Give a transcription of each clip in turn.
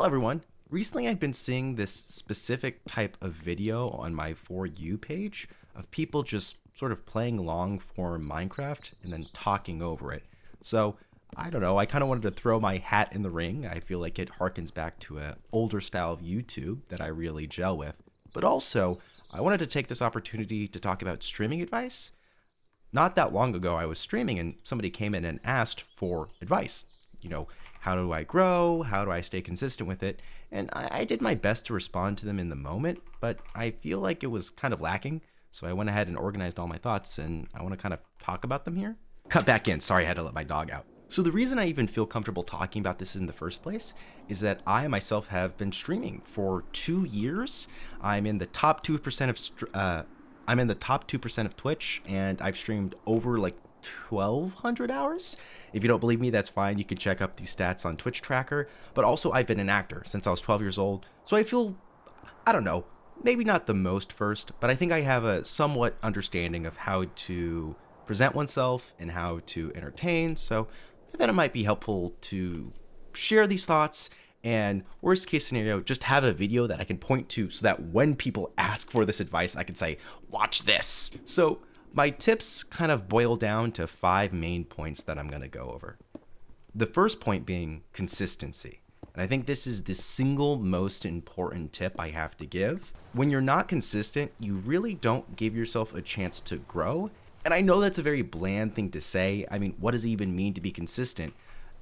Hello everyone. Recently I've been seeing this specific type of video on my For You page of people just sort of playing long form Minecraft and then talking over it. So I don't know, I kind of wanted to throw my hat in the ring. I feel like it harkens back to an older style of YouTube that I really gel with. But also, I wanted to take this opportunity to talk about streaming advice. Not that long ago, I was streaming and somebody came in and asked for advice. How do I grow? How do I stay consistent with it? And I did my best to respond to them in the moment, but I feel like it was kind of lacking. So I went ahead and organized all my thoughts, and I want to kind of talk about them here. Cut back in. Sorry, I had to let my dog out. So the reason I even feel comfortable talking about this in the first place is that I myself have been streaming for 2 years. I'm in the top 2% of Twitch, and I've streamed over like 1,200 hours. If you don't believe me, that's fine. You can check up these stats on Twitch Tracker. But also, I've been an actor since I was 12 years old. So I feel, I don't know, maybe not the most versed, but I think I have a somewhat understanding of how to present oneself and how to entertain. So I thought it might be helpful to share these thoughts, and worst case scenario, just have a video that I can point to so that when people ask for this advice, I can say, watch this. So my tips kind of boil down to 5 main points that I'm going to go over. The first point being consistency. And I think this is the single most important tip I have to give. When you're not consistent, you really don't give yourself a chance to grow. And I know that's a very bland thing to say. I mean, what does it even mean to be consistent?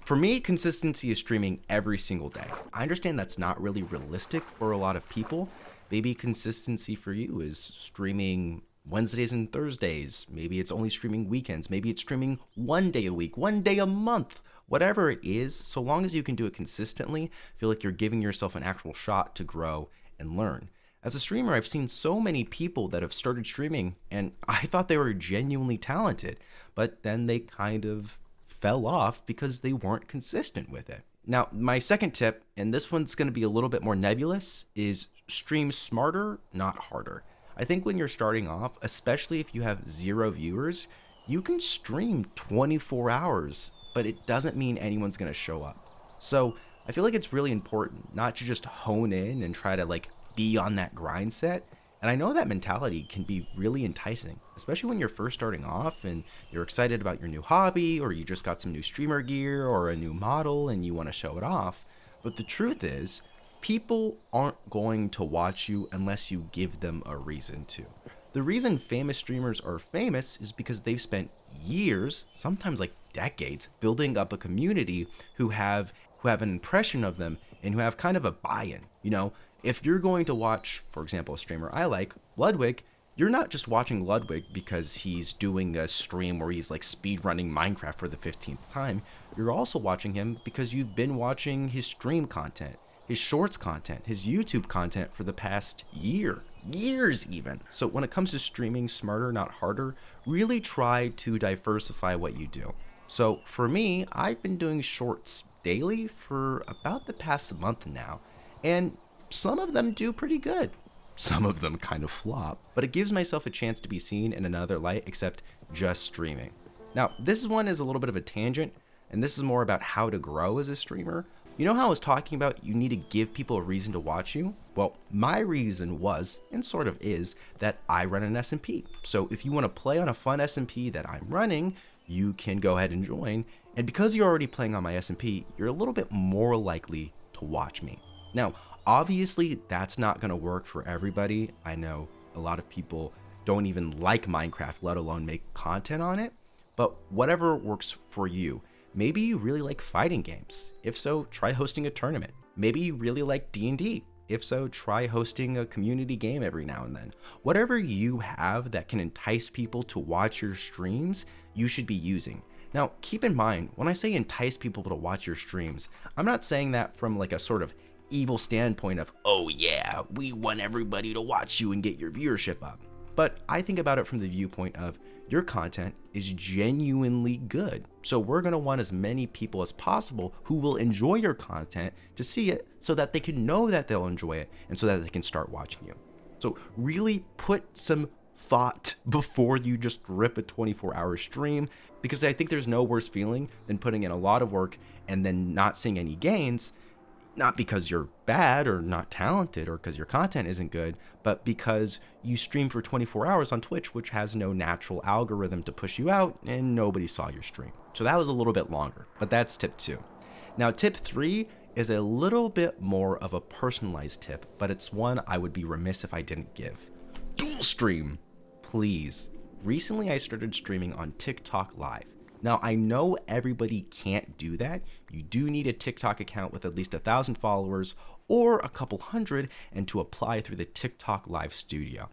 For me, consistency is streaming every single day. I understand that's not really realistic for a lot of people. Maybe consistency for you is streaming Wednesdays and Thursdays. Maybe it's only streaming weekends. Maybe it's streaming 1 day a week, 1 day a month. Whatever it is, so long as you can do it consistently, I feel like you're giving yourself an actual shot to grow and learn. As a streamer, I've seen so many people that have started streaming, and I thought they were genuinely talented, but then they kind of fell off because they weren't consistent with it. Now, my second tip, and this one's going to be a little bit more nebulous, is stream smarter, not harder. I think when you're starting off, especially if you have 0 viewers, you can stream 24 hours, but it doesn't mean anyone's going to show up. So I feel like it's really important not to just hone in and try to be on that grind set. And I know that mentality can be really enticing, especially when you're first starting off and you're excited about your new hobby, or you just got some new streamer gear or a new model and you want to show it off. But the truth is, people aren't going to watch you unless you give them a reason to. The reason famous streamers are famous is because they've spent years, sometimes decades, building up a community who have an impression of them and who have kind of a buy-in. If you're going to watch, for example, a streamer I like, Ludwig, you're not just watching Ludwig because he's doing a stream where he's speedrunning Minecraft for the 15th time. You're also watching him because you've been watching his stream content, his shorts content, his YouTube content for the past years even. So when it comes to streaming smarter, not harder, really try to diversify what you do. So for me, I've been doing shorts daily for about the past month now, and some of them do pretty good. Some of them kind of flop, but it gives myself a chance to be seen in another light except just streaming. Now, this one is a little bit of a tangent, and this is more about how to grow as a streamer. You know how I was talking about you need to give people a reason to watch you? Well, my reason was, and sort of is, that I run an SMP. So if you want to play on a fun SMP that I'm running, you can go ahead and join. And because you're already playing on my SMP, you're a little bit more likely to watch me. Now, obviously, that's not going to work for everybody. I know a lot of people don't even like Minecraft, let alone make content on it. But whatever works for you. Maybe you really like fighting games. If so, try hosting a tournament. Maybe you really like D&D. If so, try hosting a community game every now and then. Whatever you have that can entice people to watch your streams, you should be using. Now, keep in mind, when I say entice people to watch your streams, I'm not saying that from a sort of evil standpoint of, oh yeah, we want everybody to watch you and get your viewership up. But I think about it from the viewpoint of your content is genuinely good. So we're going to want as many people as possible who will enjoy your content to see it so that they can know that they'll enjoy it and so that they can start watching you. So really put some thought before you just rip a 24-hour stream, because I think there's no worse feeling than putting in a lot of work and then not seeing any gains. Not because you're bad or not talented or because your content isn't good, but because you stream for 24 hours on Twitch, which has no natural algorithm to push you out, and nobody saw your stream. So that was a little bit longer, but that's tip 2. Now, tip 3 is a little bit more of a personalized tip, but it's one I would be remiss if I didn't give. Dual stream, please. Recently, I started streaming on TikTok Live. Now, I know everybody can't do that. You do need a TikTok account with at least 1,000 followers or a couple hundred, and to apply through the TikTok Live Studio.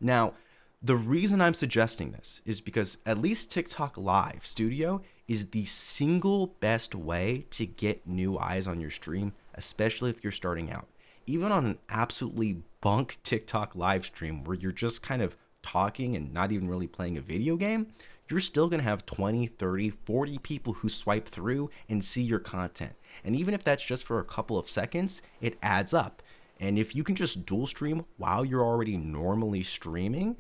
Now, the reason I'm suggesting this is because at least TikTok Live Studio is the single best way to get new eyes on your stream, especially if you're starting out. Even on an absolutely bunk TikTok live stream where you're just kind of talking and not even really playing a video game, you're still going to have 20, 30, 40 people who swipe through and see your content. And even if that's just for a couple of seconds, it adds up. And if you can just dual stream while you're already normally streaming,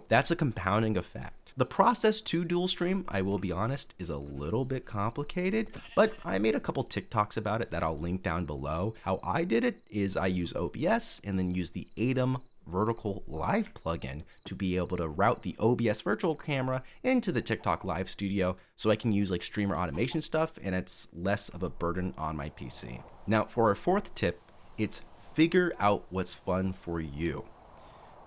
that's a compounding effect. The process to dual stream, I will be honest, is a little bit complicated, but I made a couple TikToks about it that I'll link down below. How I did it is I use OBS and then use the ATEM vertical live plugin to be able to route the OBS virtual camera into the TikTok Live Studio so I can use like streamer automation stuff and it's less of a burden on my PC. Now for our 4th tip, it's figure out what's fun for you.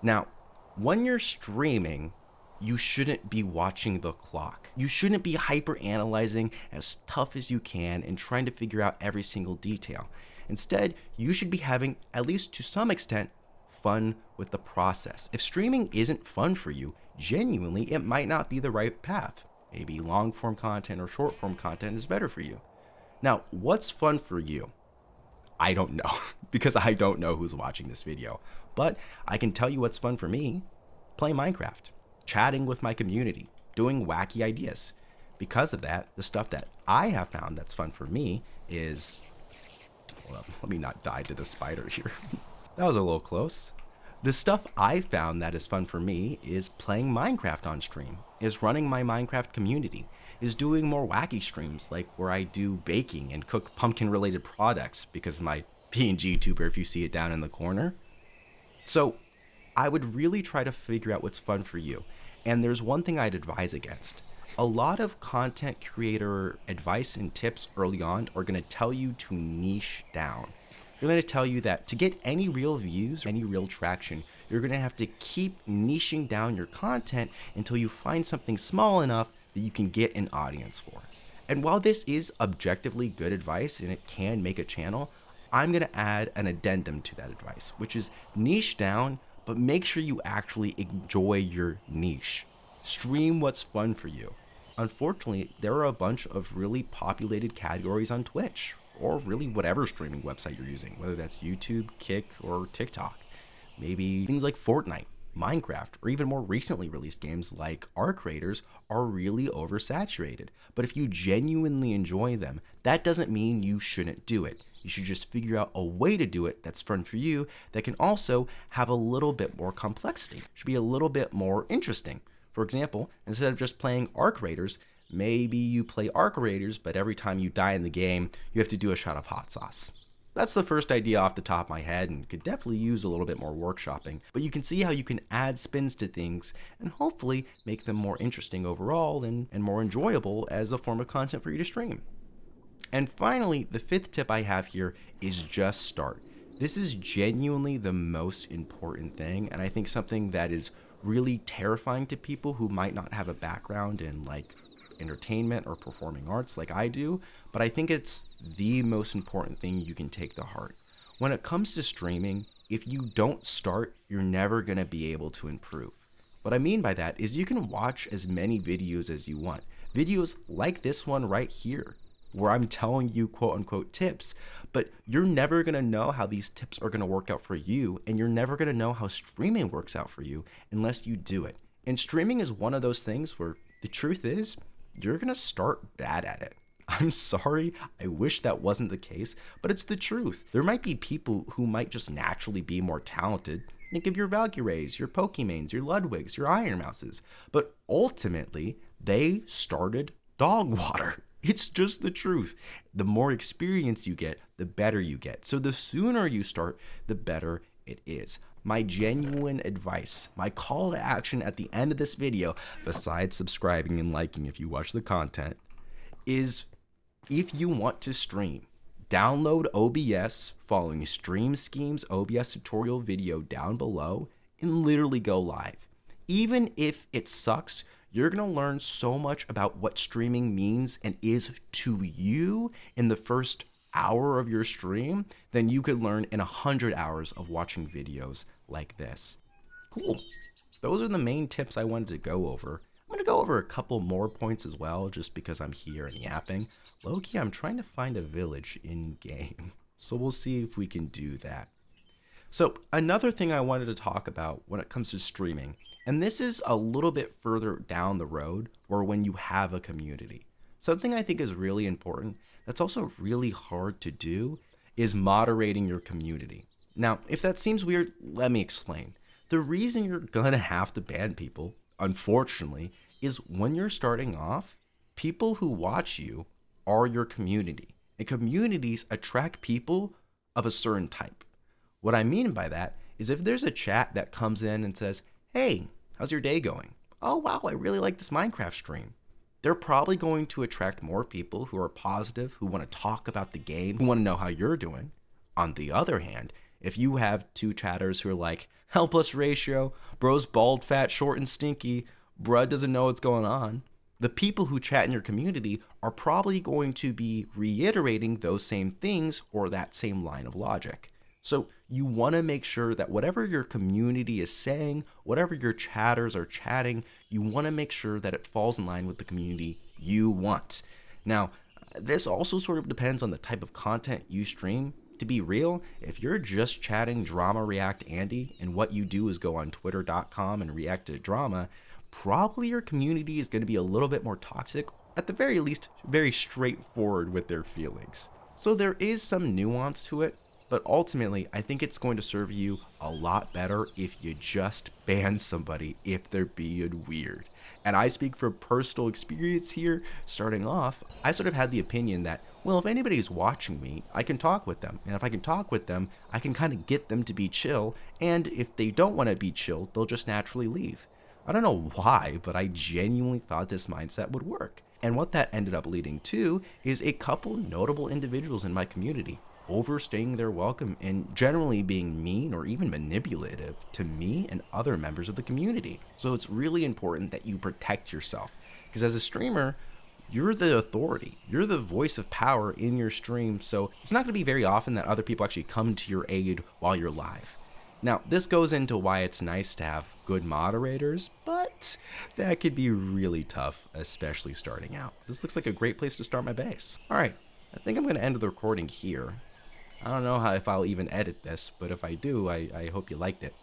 Now, when you're streaming, you shouldn't be watching the clock. You shouldn't be hyper analyzing as tough as you can and trying to figure out every single detail. Instead, you should be having, at least to some extent, fun with the process. If streaming isn't fun for you, genuinely, it might not be the right path. Maybe long form content or short form content is better for you. Now, what's fun for you? I don't know because I don't know who's watching this video, but I can tell you what's fun for me: playing Minecraft, chatting with my community, doing wacky ideas. Because of that, the stuff that I have found that's fun for me is, well, let me not die to the spider here. That was a little close. The stuff I found that is fun for me is playing Minecraft on stream, is running my Minecraft community, is doing more wacky streams like where I do baking and cook pumpkin related products because of my PNG tuber, if you see it down in the corner. So I would really try to figure out what's fun for you. And there's one thing I'd advise against. A lot of content creator advice and tips early on are going to tell you to niche down. They're going to tell you that to get any real views, any real traction, you're going to have to keep niching down your content until you find something small enough that you can get an audience for. And while this is objectively good advice and it can make a channel, I'm going to add an addendum to that advice, which is niche down, but make sure you actually enjoy your niche. Stream what's fun for you. Unfortunately, there are a bunch of really populated categories on Twitch, or really whatever streaming website you're using, whether that's YouTube, Kick, or TikTok. Maybe things like Fortnite, Minecraft, or even more recently released games like Arc Raiders are really oversaturated. But if you genuinely enjoy them, that doesn't mean you shouldn't do it. You should just figure out a way to do it that's fun for you that can also have a little bit more complexity. It should be a little bit more interesting. For example, instead of just playing Arc Raiders, maybe you play Arc Raiders, but every time you die in the game, you have to do a shot of hot sauce. That's the first idea off the top of my head and could definitely use a little bit more workshopping, but you can see how you can add spins to things and hopefully make them more interesting overall and more enjoyable as a form of content for you to stream. And finally, the 5th tip I have here is just start. This is genuinely the most important thing, and I think something that is really terrifying to people who might not have a background in like entertainment or performing arts like I do, but I think it's the most important thing you can take to heart. When it comes to streaming, if you don't start, you're never going to be able to improve. What I mean by that is you can watch as many videos as you want. Videos like this one right here, where I'm telling you quote unquote tips, but you're never going to know how these tips are going to work out for you, and you're never going to know how streaming works out for you unless you do it. And streaming is one of those things where the truth is, you're going to start bad at it. I'm sorry, I wish that wasn't the case, but it's the truth. There might be people who might just naturally be more talented. Think of your Valkyraes, your Pokemanes, your Ludwigs, your Iron Mouses. But ultimately, they started dog water. It's just the truth. The more experience you get, the better you get. So the sooner you start, the better it is. My genuine advice, my call to action at the end of this video, besides subscribing and liking if you watch the content, is if you want to stream, download OBS following Stream Schemes OBS tutorial video down below and literally go live. Even if it sucks, you're going to learn so much about what streaming means and is to you in the first hour of your stream than you could learn in 100 hours of watching videos like this. Cool. Those are the main tips I wanted to go over. I'm going to go over a couple more points as well, just because I'm here and yapping. Low-key, I'm trying to find a village in-game, so we'll see if we can do that. So another thing I wanted to talk about when it comes to streaming, and this is a little bit further down the road, or when you have a community. Something I think is really important, that's also really hard to do, is moderating your community. Now, if that seems weird, let me explain. The reason you're gonna have to ban people, unfortunately, is when you're starting off, people who watch you are your community. And communities attract people of a certain type. What I mean by that is if there's a chat that comes in and says, "Hey, how's your day going? Oh wow, I really like this Minecraft stream." They're probably going to attract more people who are positive, who want to talk about the game, who want to know how you're doing. On the other hand, if you have two chatters who are like, "Helpless ratio, bro's bald, fat, short, and stinky, bruh doesn't know what's going on," the people who chat in your community are probably going to be reiterating those same things or that same line of logic. So you want to make sure that whatever your community is saying, whatever your chatters are chatting, you want to make sure that it falls in line with the community you want. Now, this also sort of depends on the type of content you stream. To be real, if you're just chatting drama react Andy and what you do is go on twitter.com and react to drama, probably your community is going to be a little bit more toxic, at the very least, very straightforward with their feelings. So there is some nuance to it. But ultimately, I think it's going to serve you a lot better if you just ban somebody if they're being weird. And I speak from personal experience here. Starting off, I sort of had the opinion that, well, if anybody's watching me, I can talk with them. And if I can talk with them, I can kind of get them to be chill. And if they don't want to be chill, they'll just naturally leave. I don't know why, but I genuinely thought this mindset would work. And what that ended up leading to is a couple notable individuals in my community overstaying their welcome and generally being mean or even manipulative to me and other members of the community. So it's really important that you protect yourself, because as a streamer, you're the authority. You're the voice of power in your stream, so it's not going to be very often that other people actually come to your aid while you're live. Now, this goes into why it's nice to have good moderators, but that could be really tough, especially starting out. This looks like a great place to start my base. All right, I think I'm going to end the recording here. I don't know if I'll even edit this, but if I do, I hope you liked it.